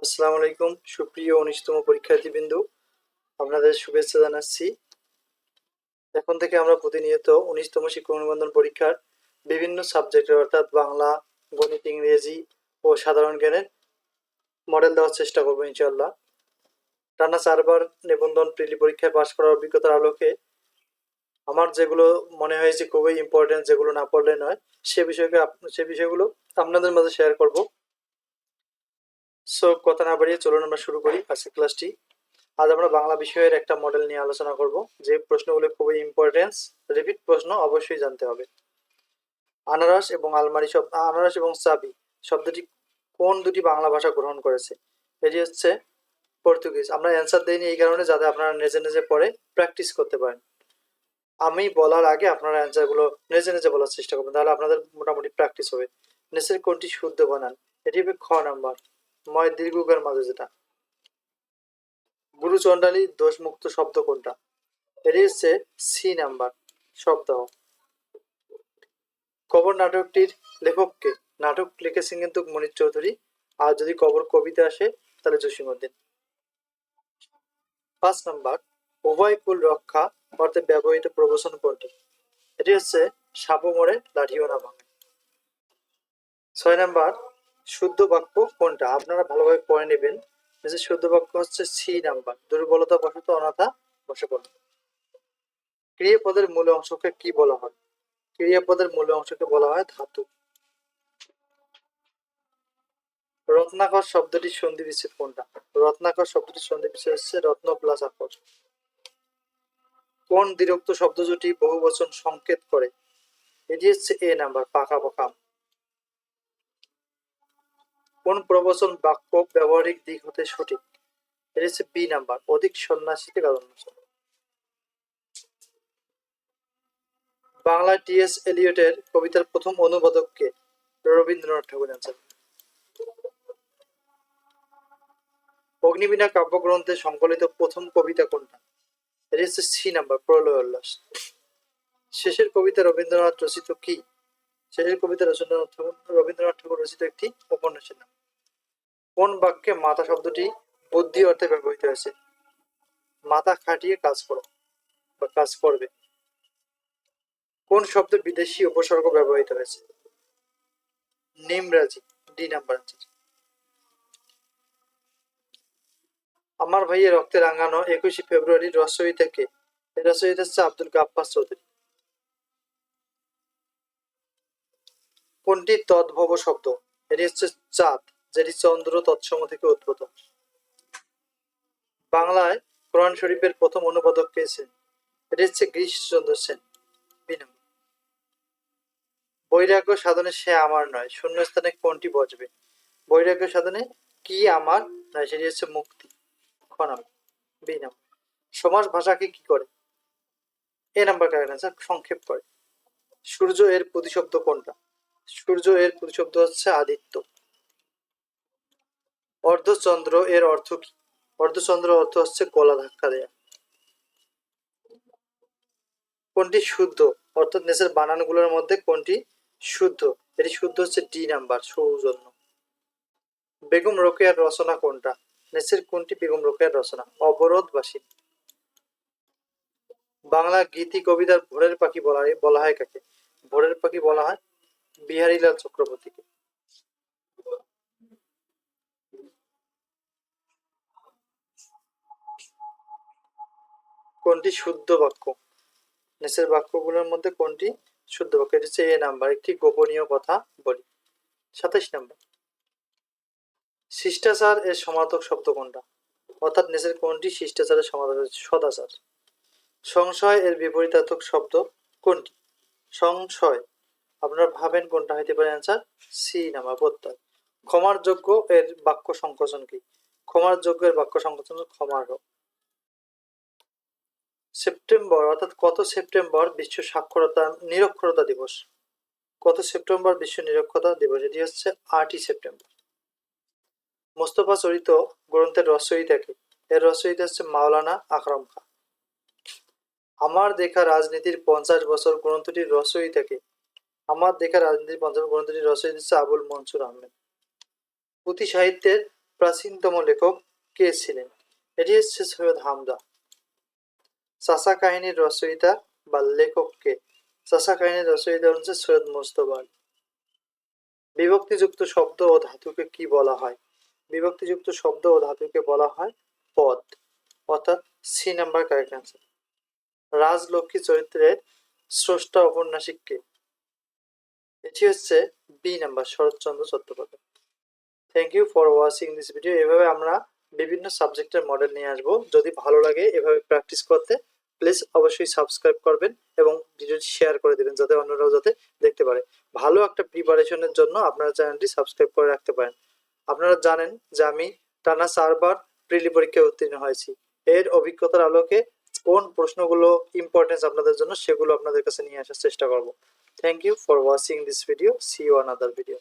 আসসালামু আলাইকুম সুপ্রিয় ১৯তম পরীক্ষার্থীবৃন্দ, আপনাদের শুভেচ্ছা জানাচ্ছি। এখন থেকে আমরা প্রতিনিয়ত ১৯তম শিক্ষক নিবন্ধন পরীক্ষার বিভিন্ন সাবজেক্টের অর্থাৎ বাংলা, গণিত, ইংরেজি ও সাধারণ জ্ঞানের মডেল দেওয়ার চেষ্টা করবো ইনশাআল্লাহ। টানা ৪ বার নিবন্ধন প্রিলি পরীক্ষায় পাশ করার অভিজ্ঞতার আলোকে আমার যেগুলো মনে হয়েছে খুবই ইম্পর্টেন্ট, যেগুলো না পড়লে নয়, সে বিষয়গুলো আপনাদের মাঝে শেয়ার করব। সো কথা না বাড়িয়ে চলুন আমরা শুরু করি আজকের ক্লাসটি। আজ আমরা বাংলা বিষয়ের একটা মডেল নিয়ে আলোচনা করব, যে প্রশ্নগুলো খুবই ইম্পর্টেন্স, রিপিট প্রশ্ন, অবশ্যই জানতে হবে। আনারস এবং আলমারি শব্দ, আনারস এবং চাবি শব্দটি কোন দুটি বাংলা ভাষা গ্রহণ করেছে? এটি হচ্ছে পর্তুগিজ। আমরা অ্যান্সার দিইনি এই কারণে, যাতে আপনারা নিজে নিজে পড়ে প্র্যাকটিস করতে পারেন। আমি বলার আগে আপনারা অ্যান্সারগুলো নিজে নিজে বলার চেষ্টা করবেন, তাহলে আপনাদের মোটামুটি প্র্যাকটিস হবে। নিচের কোনটি শুদ্ধ বানান? এটি হবে খ নাম্বার, ময় দীর্ঘকার মাঝে যেটা। গুরু চণ্ডালী দোষমুক্ত শব্দ কোনটা? এটি হচ্ছে সি নাম্বার, শব্দাহ। কবর নাটকটির লেখককে? নাটক লিখেছেন কিন্তু মনির চৌধুরী, আর যদি কবর কবিতা আসে তাহলে জসীমউদ্দিন। ৫ নাম্বার, উভয় কুল রক্ষা অর্থে ব্যবহৃত প্রবচন কোনটি? এটি হচ্ছে সাপও মরে লাঠিও না ভাঙে। ৬ নাম্বার, শুদ্ধ বাক্য কোনটা? আপনারা ভালোভাবে পড়ে নেবেন। শুদ্ধ বাক্য হচ্ছে সি নাম্বার, দুর্বলতা বশত অনাথা বসে পড়ে। ক্রিয়াপদের মূল অংশকে কি বলা হয়? ক্রিয়াপদের মূল অংশকে বলা হয় ধাতু। রত্নাকর শব্দটির সন্ধি বিচ্ছেদ কোনটা? রত্নাকর শব্দটির সন্ধি বিচ্ছেদ হচ্ছে রত্ন প্লাস আকর। কোন দ্বিরুক্ত শব্দ জুটি বহুবচন সংকেত করে? এটি হচ্ছে এ নাম্বার, পাকা পাকা। কোন প্রবচন বাক্য ব্যবহারিক দিক হতে সঠিক? এটি হচ্ছে বি নাম্বার, অধিক সন্ন্যাসীতে কারণ। বাংলায় টি.এস. এলিয়টের কবিতার প্রথম অনুবাদক কে? রবীন্দ্রনাথ ঠাকুর। আনসার। অগ্নিবীণা কাব্যগ্রন্থে সংকলিত প্রথম কবিতা কোনটা? এটি হচ্ছে সি নাম্বার, প্রলয় উল্লাস। শেষের কবিতা রবীন্দ্রনাথ রচিত কি? শেষের কবিতা রবীন্দ্রনাথ ঠাকুর রচিত একটি উপন্যাসের নাম। কোন বাক্যে মাথা শব্দটি বুদ্ধি অর্থে ব্যবহৃত হয়েছে? মাথা খাটিয়ে কাজ করো বা কাজ করবে। কোন শব্দে বিদেশি উপসর্গ ব্যবহৃত হয়েছে? নিমরাজি, ডি নাম্বার। আমার ভাইয়ের রক্তে রাঙানো ২১শে ফেব্রুয়ারির রচয়িতা কে? এর রচয়িতা হচ্ছে আব্দুল গাফফার চৌধুরী। কোনটি তদ্ভব শব্দ? এটি হচ্ছে চাঁদ, যেটি চন্দ্র তৎসম থেকে উদ্ভূত। বাংলায় কোরআন শরীফের প্রথম অনুবাদক কে ছিলেন? এটি হচ্ছে গিরিশচন্দ্র সেন, বি নাম্বার। বৈরাগ্য সাধনে সে আমার নয় শূন্যস্থানে কোনটি বসবে? বৈরাগ্য সাধনে কি আমার নয়, সেটি হচ্ছে মুক্তি, খ নাম্বার, বি নাম্বার। সমাস ভাষাকে কি করে? এ নাম্বার কারেক্ট আনসার, সংক্ষেপ করে। সূর্য এর প্রতিশব্দ কোনটা? সূর্য এর প্রতিশব্দ হচ্ছে আদিত্য। অর্ধচন্দ্র এর অর্থ কি? অর্ধচন্দ্র অর্থ হচ্ছে গলা ধাক্কা দেয়া। কোনটি শুদ্ধ? অর্থাৎ নিচের বানানগুলোর মধ্যে কোনটি শুদ্ধ? এটি শুদ্ধ হচ্ছে ডি নাম্বার, সৌজন্য। বেগম রোকেয়ার রচনা কোনটা? নিচের কোনটি বেগম রোকেয়ার রচনা? অবরোধবাসী। বাংলা গীতি কবিতার ভোরের পাখি বলা হয় কাকে? ভোরের পাখি বলা হয় বিহারীলাল চক্রবর্তীকে। কোনটি শুদ্ধ বাক্য? নিচের বাক্যগুলোর মধ্যে কোনটি শুদ্ধ বাক্য? এটি হচ্ছে এ নাম্বার, একটি গোপনীয় কথা বলি। ২৭ নাম্বার, শিষ্টাচার এর সমার্থক শব্দ কোনটা? অর্থাৎ নিচের কোনটি শিষ্টাচারের সমার্থক? সদাচার। সংশয় এর বিপরীতার্থক শব্দ কোনটি? সংশয়, আপনারা ভাবেন কোনটা হইতে পারে? অ্যান্সার সি নাম্বার, প্রত্যয়। ক্ষমার যোগ্য এর বাক্য সংকোচন কি? ক্ষমার যোগ্য এর বাক্য সংকোচন ক্ষমার। সেপ্টেম্বর অর্থাৎ কত সেপ্টেম্বর বিশ্ব সাক্ষরতা নিরক্ষরতা দিবস? কত সেপ্টেম্বর বিশ্ব নিরক্ষরতা দিবস? এটি হচ্ছে ৮ই সেপ্টেম্বর। মোস্তফা চরিত গ্রন্থের রচয়িতা কে? এর রচয়িতা হচ্ছে মাওলানা আকরাম খান। আমার দেখা রাজনীতির ৫০ বছর গ্রন্থটির রচয়িতা কে? আমার দেখা রাজনীতির ৫০ গ্রন্থটির রচয়িতা হচ্ছে আবুল মনসুর আহমেদ। পুঁথি সাহিত্যের প্রাচীনতম লেখক কে ছিলেন? এটি হচ্ছে সৈয়দ হামজা। চাচা কাহিনীর রচয়িতা বা লেখক কে? চাচা কাহিনীর রচয়িতা হচ্ছে সৈয়দ মুজতবা আলী। বিভক্তিযুক্ত শব্দ ও ধাতুকে কি বলা হয়? বিভক্তিযুক্ত শব্দ ও ধাতুকে বলা হয় পদ, অর্থাৎ C number correct answer. Rajlakshmi চরিত্রের স্রষ্টা ঔপন্যাসিক কে? এটি হচ্ছে B number Sharatchandra Chattopadhyay. Thank you for watching this video. এভাবে আমরা বিভিন্ন সাবজেক্টের মডেল নিয়ে আসবো। যদি ভালো লাগে এভাবে প্র্যাকটিস করতে, প্লিজ অবশ্যই সাবস্ক্রাইব করবেন এবং ভিডিওটি শেয়ার করে দেবেন যাতে অন্যরাও যাতে দেখতে পারে। ভালো একটা প্রিপারেশনের জন্য আপনারা চ্যানেলটি সাবস্ক্রাইব করে রাখতে পারেন। আপনারা জানেন যে আমি টানা 4বার প্রিলি পরীক্ষায় উত্তীর্ণ হয়েছি। এর অভিজ্ঞতার আলোকে কোন প্রশ্নগুলো ইম্পর্টেন্স আপনাদের জন্য সেগুলো আপনাদের কাছে নিয়ে আসার চেষ্টা করব। Thank you for watching this video. See you another video.